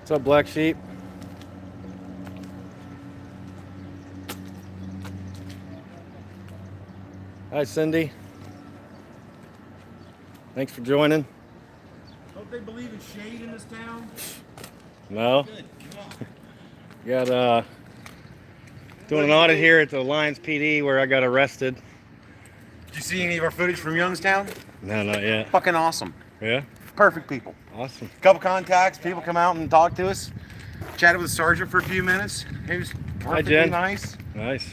What's up, Black Sheep? Hi, Cindy. Thanks for joining. Don't they believe in shade in this town? No. Good. Come on. Got doing an audit here at the Lions PD where I got arrested. Did you see any of our footage from Youngstown? No, not yet. Fucking awesome. Yeah? Perfect people. Awesome. Couple contacts, people come out and talk to us. Chatted with the sergeant for a few minutes. He was perfectly Jen. nice. Nice.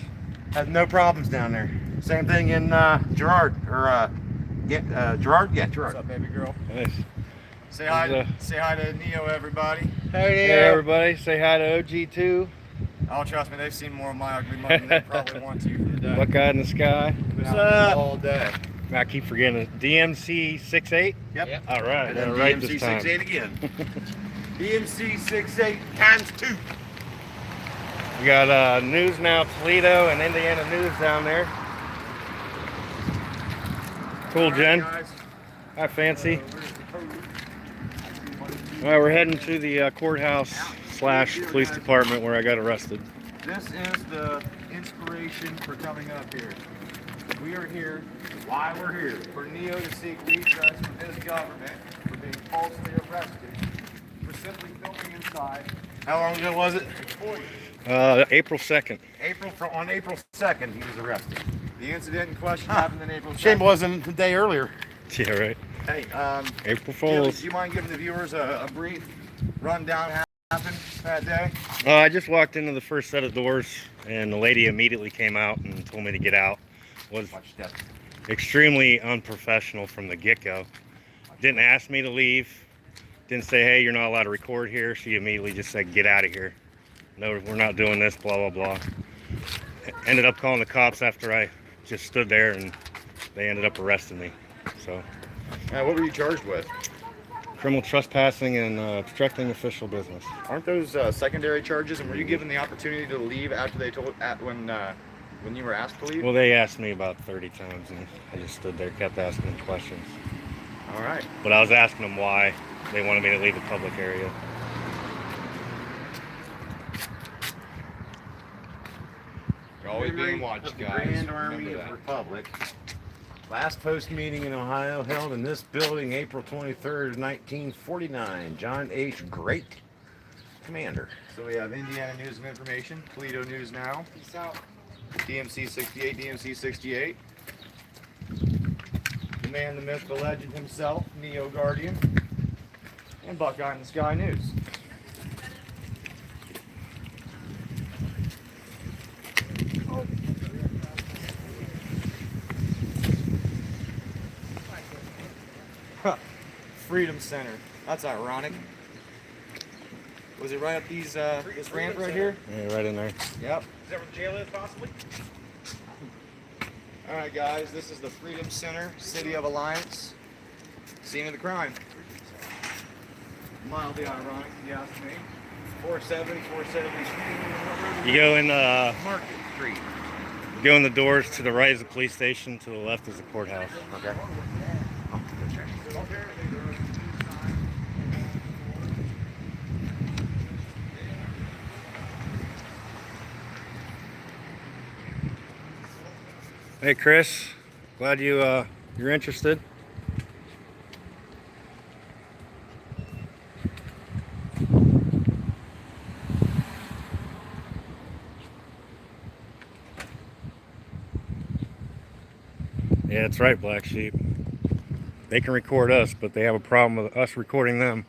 Had no problems down there. Same thing in Gerard. Gerard? Yeah, Gerard. What's up, baby girl? Nice. Say hi. Say hi to Neo, everybody. Hey, everybody. Say hi to OG2. Oh, trust me, they've seen more of my ugly mug than they probably want to today. Buckeye in the sky. What's up? All day. I keep forgetting it. DMC 68? Yep. All right. And then right DMC this time. 68 again. DMC 68 times 2. We got News Now Toledo and Indiana News down there. Cool, Jen. Guys. Hi, Fancy. All right, we're heading to the courthouse / police department where I got arrested. This is the inspiration for coming up here. We are here, why we're here, for Neo to seek redress from his government for being falsely arrested for simply filming inside. How long ago was it? April 2nd. On April 2nd, he was arrested. The incident in question happened in April 2nd. Shame it wasn't the day earlier. Yeah, right. Hey, April do Fools. you mind giving the viewers a brief rundown of what happened that day? I just walked into the first set of doors, and the lady immediately came out and told me to get out. Was extremely unprofessional from the get-go. Didn't ask me to leave. Didn't say, hey, you're not allowed to record here. She immediately just said, get out of here. No, we're not doing this, blah, blah, blah. Ended up calling the cops after I just stood there, and they ended up arresting me. So, What were you charged with? criminal trespassing and obstructing official business. Aren't those secondary charges? And were you given the opportunity to leave after they told when you were asked to leave? Well, they asked me about 30 times, and I just stood there, kept asking them questions. All right. But I was asking them why they wanted me to leave the public area. You're always being watched, Of the guys. Grand Army Remember of that. Republic. Last post meeting in Ohio held in this building April 23rd, 1949. John H. Great, Commander. So we have Indiana News and Information, Toledo News Now. Peace out. DMC 68, DMC 68. The man, the myth, the legend himself, Neo Guardian. And Buckeye in the Sky News. Freedom Center. That's ironic. Was it right up this ramp right here? Yeah, right in there. Yep. Is that where the jail is, possibly? All right, guys. This is the Freedom Center, City of Alliance. Scene of the crime. Mildly ironic, if you ask me. 470 Street. You go in Market Street. go in the doors to the right is the police station, to the left is the courthouse. Okay. Hey, Chris. Glad you're interested. Yeah, that's right, Black Sheep. They can record us, but they have a problem with us recording them.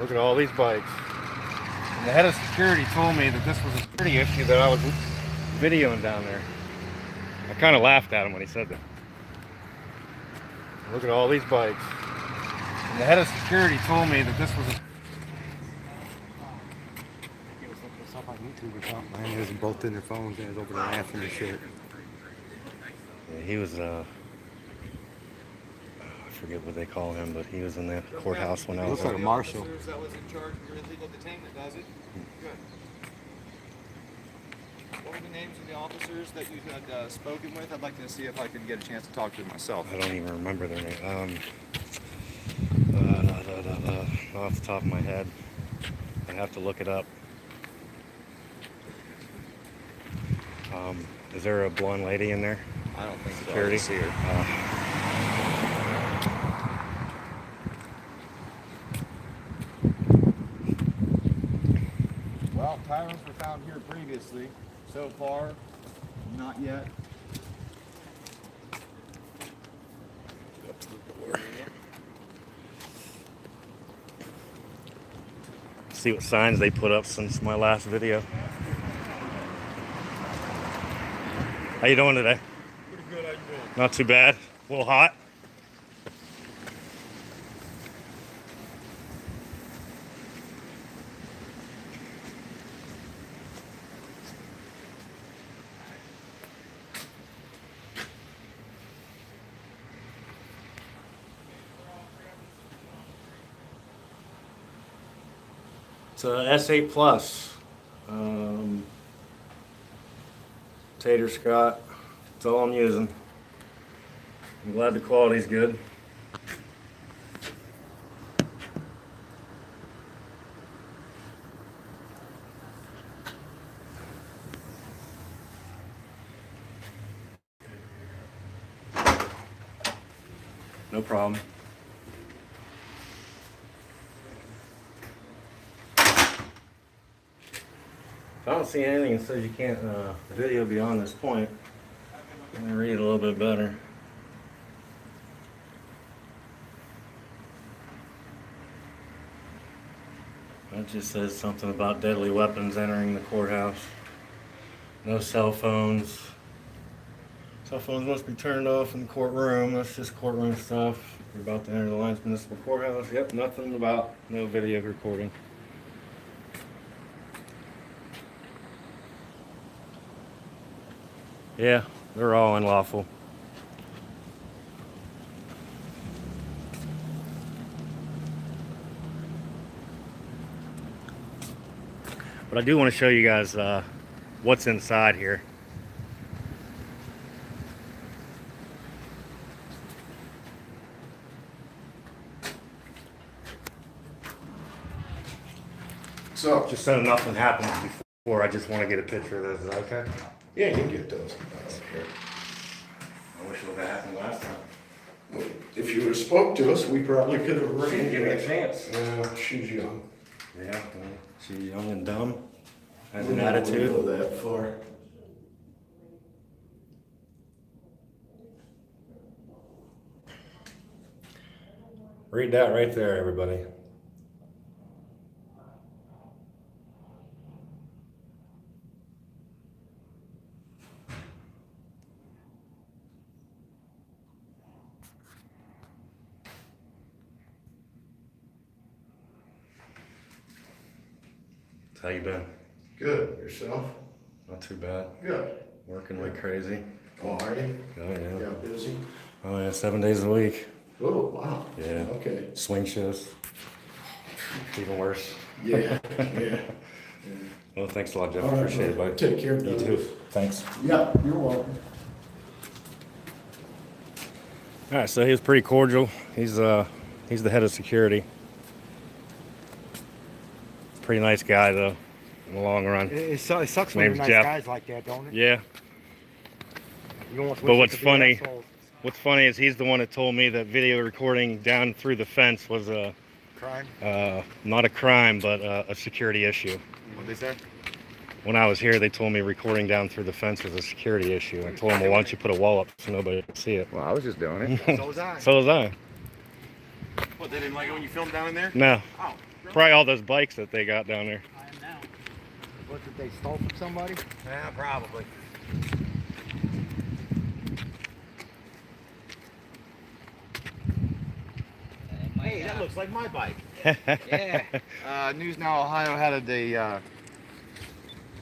Look at all these bikes. And the head of security told me that this was a security issue that I was videoing down there. I kind of laughed at him when he said that. Look at all these bikes. And the head of security told me that this was a... Up on YouTube or something, man. There's both in their phones and it's over there laughing and shit. Yeah, he was I forget what they call him, but he was in the courthouse when I was Looks like there. a marshal. That was in charge of your illegal detainment, does it? Good. What were the names of the officers that you had spoken with? I'd like to see if I can get a chance to talk to them myself. I don't even remember their name. Off the top of my head, I have to look it up. Is there a blonde lady in there? I don't think Security? so. I didn't see her. Well, tyrants were found here previously. So far, not yet. See what signs they put up since my last video. How you doing today? Pretty good, how you doing? Not too bad. A little hot. It's a S8 Plus. Tater Scott. That's all I'm using. I'm glad the quality's good. No problem. I don't see anything that says you can't video beyond this point. Let me read it a little bit better. It just says something about deadly weapons entering the courthouse. No cell phones. Cell phones must be turned off in the courtroom. That's just courtroom stuff. You're about to enter the Lions Municipal Courthouse. Yep, nothing about no video recording. Yeah, they're all unlawful. But I do want to show you guys what's inside here. So, Just so nothing happens before, I just want to get a picture of this. Is that okay? yeah, you can get those. I don't care. I wish it would have happened last time. If you would have spoke to us, we probably could have She didn't give me a arranged it. chance. Yeah, she's young. Yeah, well, she's young and dumb. Has We an don't attitude. go that far. Read that right there, everybody. How you been? Good. Yourself? Not too bad. Good. Working like crazy. Oh, are you? Oh yeah. Yeah, busy? Oh yeah, 7 days a week. Oh, wow. Yeah. Okay. Swing shifts. Even worse. Yeah, yeah. Well, thanks a lot, Jeff. All right, Appreciate it, buddy. Take care. You brother. too. Thanks. Yeah, you're welcome. All right, so he was pretty cordial. He's the head of security. Pretty nice guy though, in the long run. It sucks when Name's you're nice Jeff. guys like that, don't it? Yeah. You don't want to But listen what's to the funny- assholes. What's funny is he's the one that told me that video recording down through the fence was a Crime? not a crime, but a security issue. What'd they say? When I was here, they told me recording down through the fence was a security issue. I told them, well, why don't you put a wall up so nobody can see it? Well, I was just doing it. So was I. So was I. What, they didn't like it when you filmed down in there? No, Oh, really? probably all those bikes that they got down there. I am now. What, did they stole from somebody? Yeah, probably. Hey, that looks like my bike. Yeah. News Now Ohio had a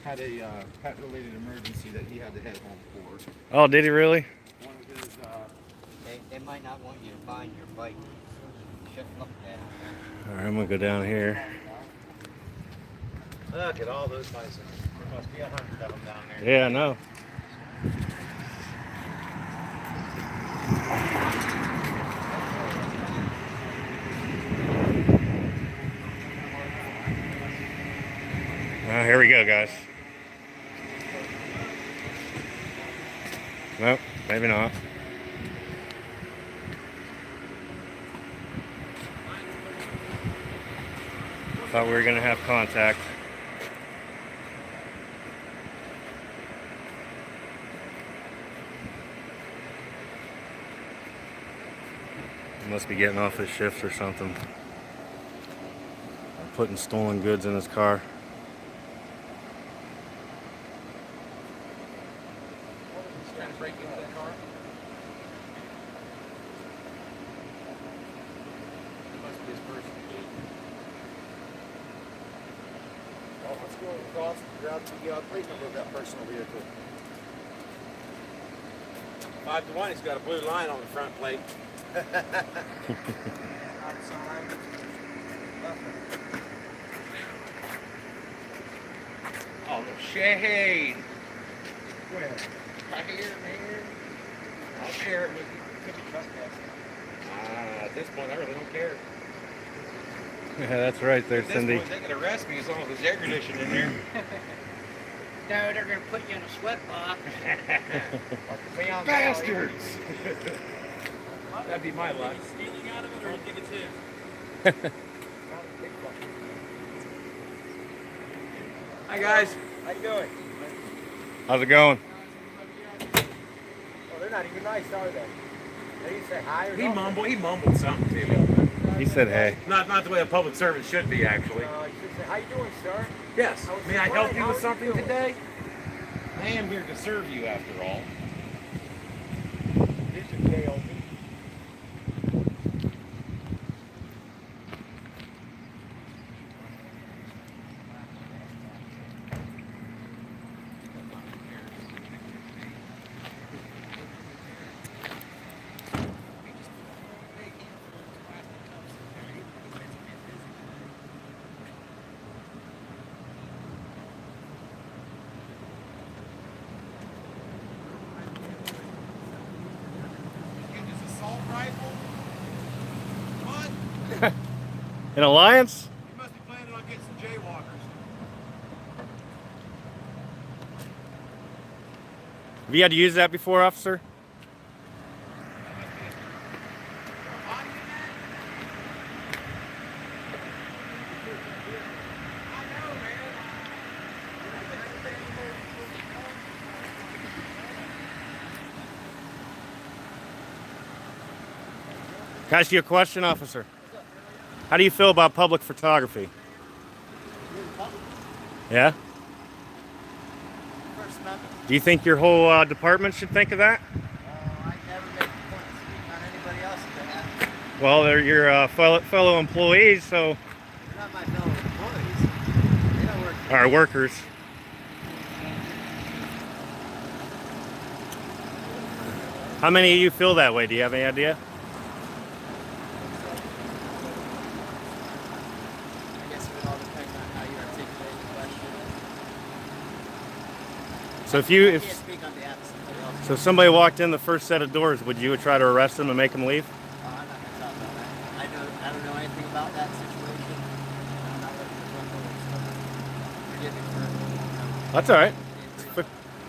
pet-related emergency that he had to head home for. Oh, did he really? One of They might not want you to find your bike. You shouldn't look at it. All right, I'm gonna go down here. Look at all those bicycles. There must be 100 of them down there. Yeah, I know. Here we go, guys. Nope, maybe not. Thought we were gonna have contact. Must be getting off his shift or something. Putting stolen goods in his car. He's trying to break into that car. It must be his personal key. Well, let's go across and grab the plate number of that personal vehicle. 5 to 1, he's got a blue line on the front plate. Oh, the shade. Where? Right here, man. I'll share it with you. Could be trespassing. At this point, I really don't care. Yeah, that's right there, At this Cindy. point, they can arrest me as long as there's air conditioning in there. No, they're gonna put you in a sweat box. Bastards! That'd be my luck. Stealing out of it, or you think it's his? Hi, guys. How you doing? How's it going? Oh, they're not even nice, are they? They didn't say hi or nothing. He mumbled something to me. He said, hey. Not the way a public servant should be, actually. He should say, how you doing, sir? Yes. May I help you with How are you something doing? today? I am here to serve you, after all. This is KLB. An alliance? You must be planning on getting some jaywalkers. Have you had to use that before, officer? Can I ask you a question, officer? How do you feel about public photography? Yeah? First Amendment. Do you think your whole department should think of that? I never make a point of speaking on anybody else's behalf. Well, they're your fellow employees, so They're not my fellow employees. They don't work for our me. workers. How many of you feel that way? Do you have any idea? I guess it would all depend on how you articulate the question. So if I can't speak on behalf of somebody else. so if somebody walked in the first set of doors, would you try to arrest them and make them leave? I'm not going to talk about that. I don't know anything about that situation. I'm not looking to run over stuff. Forgive me for That's all right.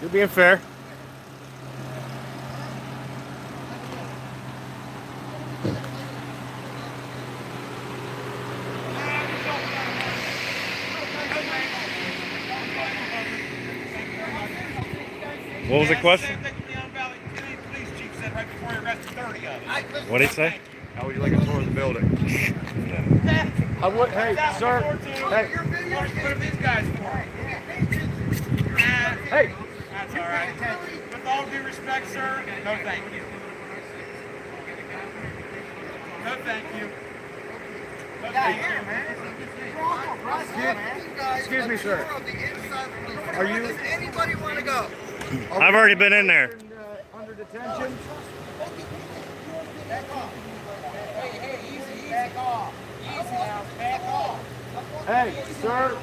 You're being fair. What was the question? What did he say? How would you like a tour of the building? I would, hey, sir. Hey. What are these guys for? Hey. That's all right. With all due respect, sir, no thank you. No thank you. No thank you. Excuse me, sir. Are you? Does anybody want to go? I've already been in there. Under detention? Hey, sir.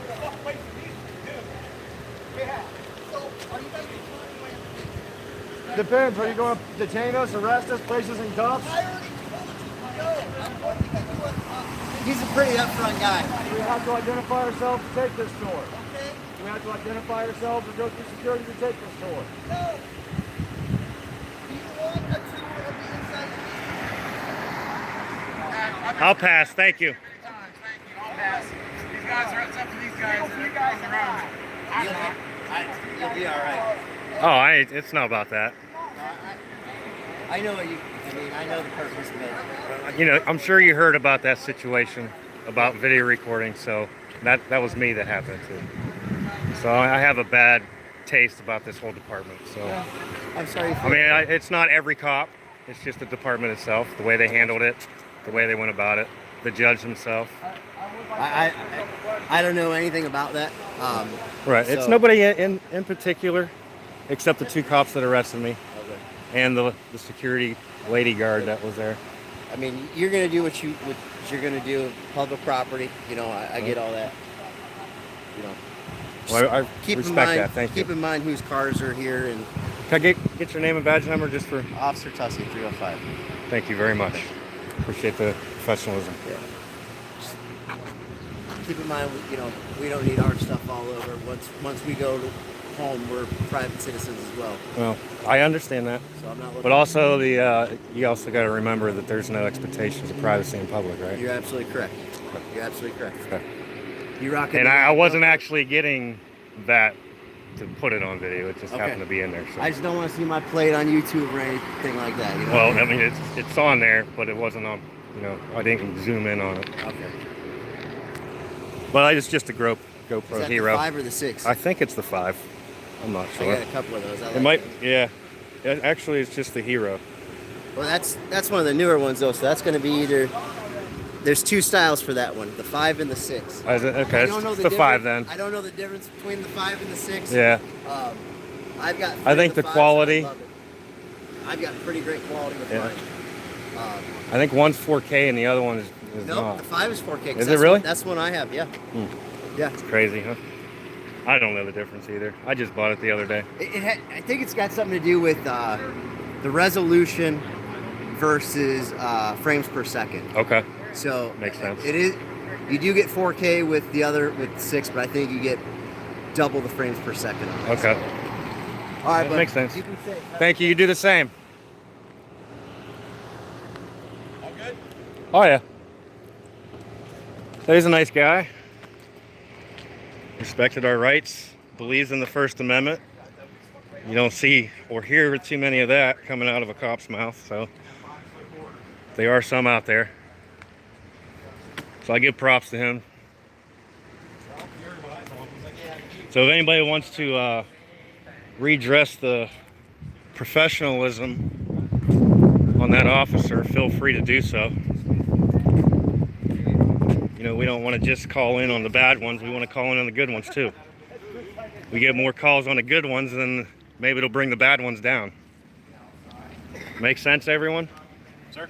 Depends. Are you going to detain us, arrest us, place us in cuffs? He's a pretty upfront guy. We have to identify ourselves to take this tour. We have to identify ourselves and go through security to take this tour. I'll pass. Thank you. I'll pass. These guys are up to these guys on the road. You'll be all right. Oh, it's not about that. I know what you. I mean, I know the purpose, but You know, I'm sure you heard about that situation about video recording. So that was me that happened to. So I have a bad taste about this whole department. So I'm sorry. I mean, it's not every cop. It's just the department itself, the way they handled it, the way they went about it, the judge himself. I don't know anything about that. Right. It's nobody in particular, except the two cops that arrested me, and the security lady guard that was there. I mean, you're gonna do what you're gonna do. Public property. You know, I get all that. You know. Well, I respect that. Thank you. Keep in mind whose cars are here and. Can I get your name and badge number just for? Officer Tussey, 305. Thank you very much. Appreciate the professionalism. Yeah. Just keep in mind, you know, we don't need our stuff all over. Once we go home, we're private citizens as well. Well, I understand that. So I'm not looking. But also you also got to remember that there's no expectations of privacy in public, right? You're absolutely correct. You're absolutely correct. Okay. You rock it. And I wasn't actually getting that to put it on video. It just happened to be in there. So. I just don't want to see my plate on YouTube or anything like that. You know? Well, I mean, it's on there, but it wasn't on. You know, I didn't zoom in on it. Okay. But it's just a GoPro Is that Hero. the 5 or the 6? I think it's the 5. I'm not sure. I got a couple of those. It might. Yeah. Actually, it's just the Hero. Well, that's one of the newer ones though. So that's going to be either. There's 2 styles for that one, the 5 and the 6. Okay, it's the 5 then. I don't know the difference between the 5 and the 6. Yeah. I've got. I think the 5s, quality. I love it. I've got pretty great quality with mine. I think one's 4K and the other one is Nope, not. the 5 is 4K. Is it really? That's the one I have. Yeah. Yeah. It's crazy, huh? I don't know the difference either. I just bought it the other day. I think it's got something to do with the resolution versus frames per second. Okay. So Makes sense. It is. You do get 4K with the other with 6, but I think you get double the frames per second. On it. Okay. All right, That but makes sense. You can say, Thank you. You do the same. All good? Oh yeah. So he's a nice guy. Respected our rights. Believes in the First Amendment. You don't see or hear too many of that coming out of a cop's mouth. So there are some out there. So I give props to him. So if anybody wants to redress the professionalism on that officer, feel free to do so. You know, we don't want to just call in on the bad ones. We want to call in on the good ones too. We get more calls on the good ones, then maybe it'll bring the bad ones down. Make sense, everyone? Sir?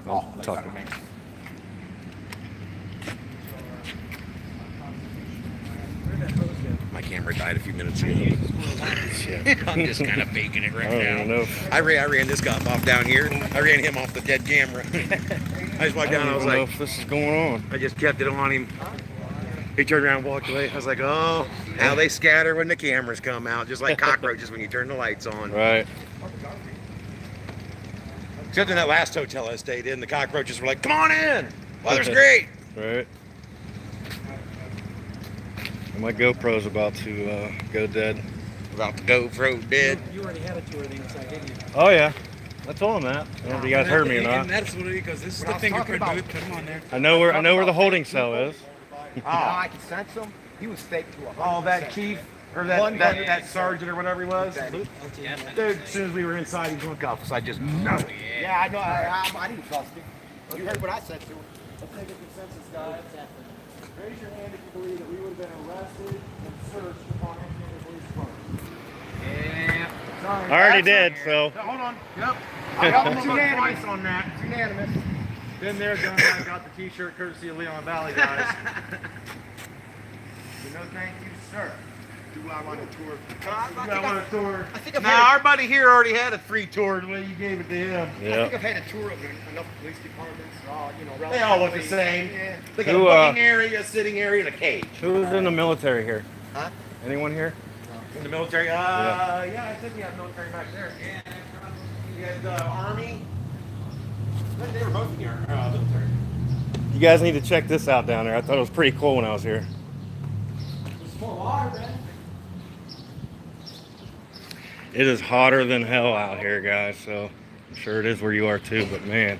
I'll talk. My camera died a few minutes ago. I'm just kind of faking it right I don't now. even know. I ran this cop off down here. I ran him off the dead camera. I just walked down. I was know like, if this is going on. I just kept it on him. He turned around and walked away. I was like, oh, now they scatter when the cameras come out, just like cockroaches when you turn the lights on. Right. Except in that last hotel I stayed in, the cockroaches were like, come on in. Weather's great. Right. My GoPro's about to go dead. About to go dead. You already had a tour of the inside, didn't you? Oh yeah. I told him that. I don't know if you guys heard me or And not. that's what he goes, this is the fingerprint booth, put him on there. I know where the holding cell is. I can sense him. He was fake to 100%. Oh, that chief or that sergeant or whatever he was. Dude, as soon as we were inside, he was in cuffs. I just know. Yeah, I know. I didn't trust him. You heard what I said to him. Let's take a consensus, guys. Raise your hand if you believe that we would have been arrested and searched upon entering the police department. Yeah. Sorry. I already did, so. Hold on. Get up. It's unanimous on that. It's unanimous. Been there, done that. Got the T-shirt courtesy of Leon Valley guys. So no, thank you, sir. Do I want a tour? Do I want a tour? I think I've Nah, had our buddy here already had a free tour the way you gave it to him. I Yeah. think I've had a tour of enough police departments, around They all look the same. Yeah. They got Who, a booking area, a sitting area, and a cage. Who was in the military here? Huh? Anyone here? In the military? Yeah, I think we have military back there. You had the Army. They were both in your military. You guys need to check this out down there. I thought it was pretty cool when I was here. There's more water, man. It is hotter than hell out here, guys, so I'm sure it is where you are too, but man,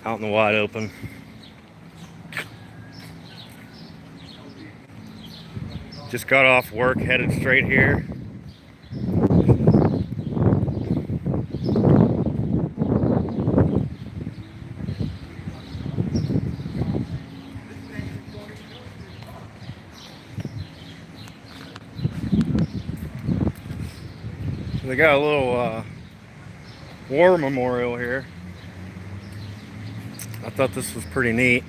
out in the wide open. Just got off work, headed straight here. They got a little war memorial here. I thought this was pretty neat.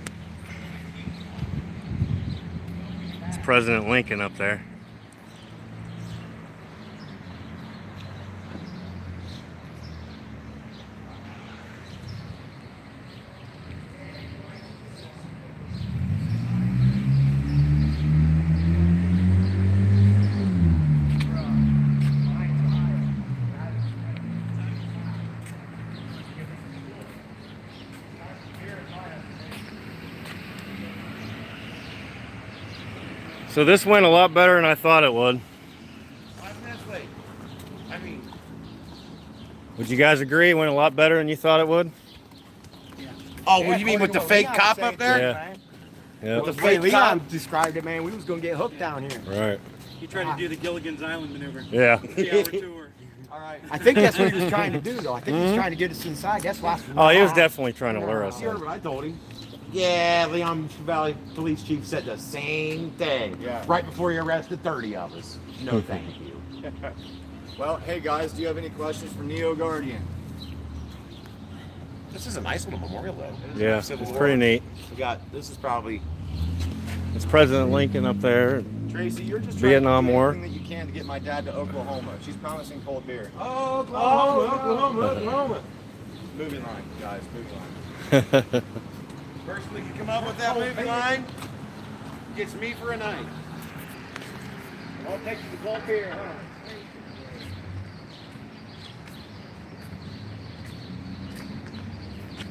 It's President Lincoln up there. So this went a lot better than I thought it would. 5 minutes late. I mean, Would you guys agree it went a lot better than you thought it would? oh, what do you mean with the fake cop up there? Yeah. Yeah. With the The way fake cop? Leon described it, man, we was gonna get hooked down here. Right. He tried to do the Gilligan's Island maneuver. Yeah. 3-hour tour. All right. I think that's what he was trying to do, though. I think he was trying to get us inside. That's why. Oh, he was definitely trying to lure us You heard in. what I told him. Yeah, Leon Valley Police Chief said the same thing. Yeah. Right before he arrested 30 of us. No, thank you. Well, hey guys, do you have any questions for Neo Guardian? This is a nice little memorial, though. Yeah, Civil it's War. pretty neat. We got, this is probably, It's President Lincoln up there. Tracy, you're just Vietnam trying to do War. everything that you can to get my dad to Oklahoma. She's promising cold beer. Oklahoma. Moving line, guys, moving line. Person that can come up with that movie line gets me for a night. I'll take you to cold beer, huh?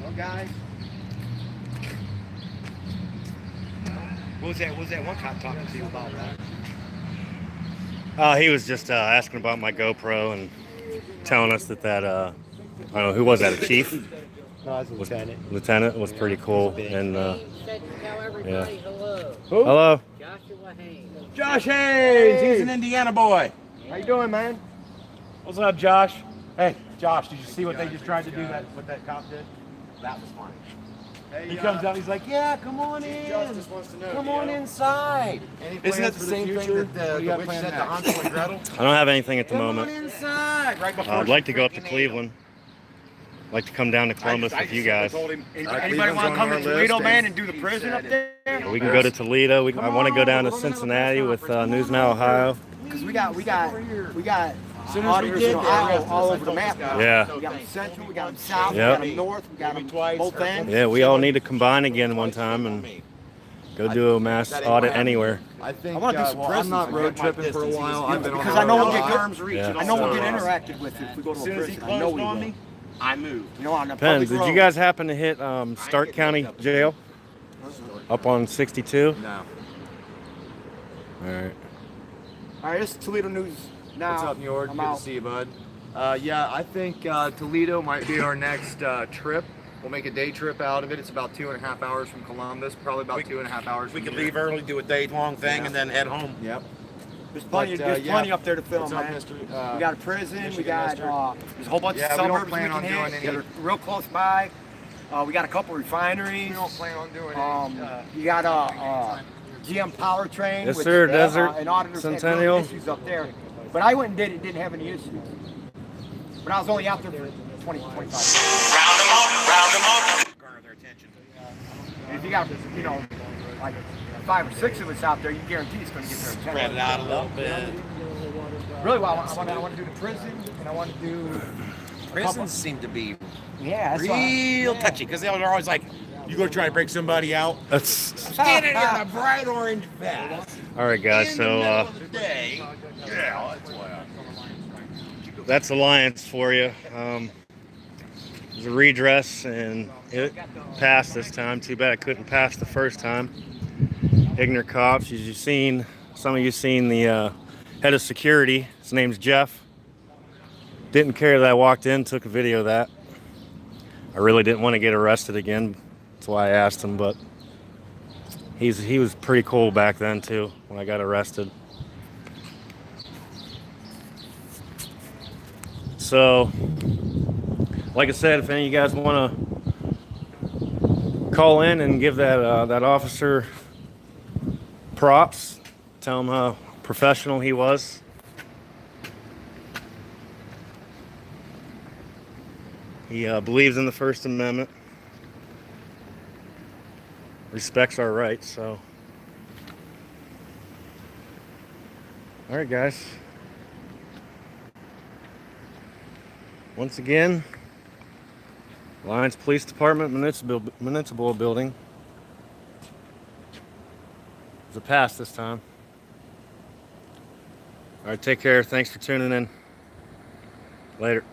Well, guys. What was that one cop talking to you about that? He was just asking about my GoPro and telling us that I don't know, who was that, a chief? No, it's a lieutenant. Lieutenant was pretty cool. And Said to tell everybody hello. hello. Joshua Haynes. Josh Hayes, he's an Indiana boy. How you doing, man? What's up, Josh? Hey, Josh, did you see what they just tried to do? What that cop did? That was funny. Hey, He comes out, he's like, "Yeah, come on in. Justice wants to know. Come on inside." Any Isn't that plans the for same future? thing that the witch said to Hansel and Gretel? I don't have anything at the Come on moment. inside. Right before I'd like to go up to Cleveland. I'd like to come down to Columbus with you guys. Anybody want to come to Toledo, man, and do the prison up there? We can go to Toledo. I want to go down to Cincinnati with News Now Ohio. Because we got Soon as we auditors get in there, Ohio we all have over the to map. send Yeah. We got them central, we got them south, Yep. we got them north, we got them both ends. Yeah, we all need to combine again one time and go do a mass audit anywhere. I think I wanna do some I'm prisons. not road tripping for a while. I've been on Because the I know road we'll a get lot. good- Arms reach, Yeah. and I know we'll get also, interacted with if we go to As a soon as he prison. I know closed we on will. me, I moved. You know, on the Ben, public did you road. guys happen to hit Stark County Jail up on 62? No. All right. All right, this is Toledo News now. What's up, New York? I'm Good out. to see you, bud. Yeah, I think Toledo might be our next trip. We'll make a day trip out of it. It's about 2.5 hours from Columbus, probably about 2.5 hours. We from could here. leave early, do a day-long thing, Yeah. and then head home. Yep. There's plenty, But, there's yeah. plenty up there to film, What's up, man. Mr. We got a prison, we Michigan got Mister? there's a whole bunch Yeah, of we don't suburbs plan on can doing hit any- that are real close by. We got a couple refineries. We don't plan on doing You got a GM powertrain. Yes, which, sir, Desert and auditors had Centennial. issues up there. But I went and did it, didn't have any issues. But I was only out there for 20, 25. Garner their attention. And if you got, you know, like 5 or 6 of us out there, you guarantee it's going to get their attention. Spread it out a little bit. Really, well, I want to do the prison, and I want to do. Prisons seem to be Yeah, that's real touchy because they're always like, you go try to break somebody out. That's Stand in a bright orange vest. all right, guys. In the So middle of the day. Yeah, that's why. that's Alliance for you. It was a redress, and it passed this time. Too bad it couldn't pass the first time. Ignorant cops. You've seen, some of you seen the head of security. His name's Jeff. Didn't care that I walked in, took a video of that. I really didn't want to get arrested again. That's why I asked him, but he was pretty cool back then too when I got arrested. So, like I said, if any of you guys want to call in and give that officer props, tell him how professional he was. He believes in the First Amendment, respects our rights. So, all right, guys. Once again, Lions Police Department Municipal Building. It's a pass this time. All right, take care. Thanks for tuning in. Later.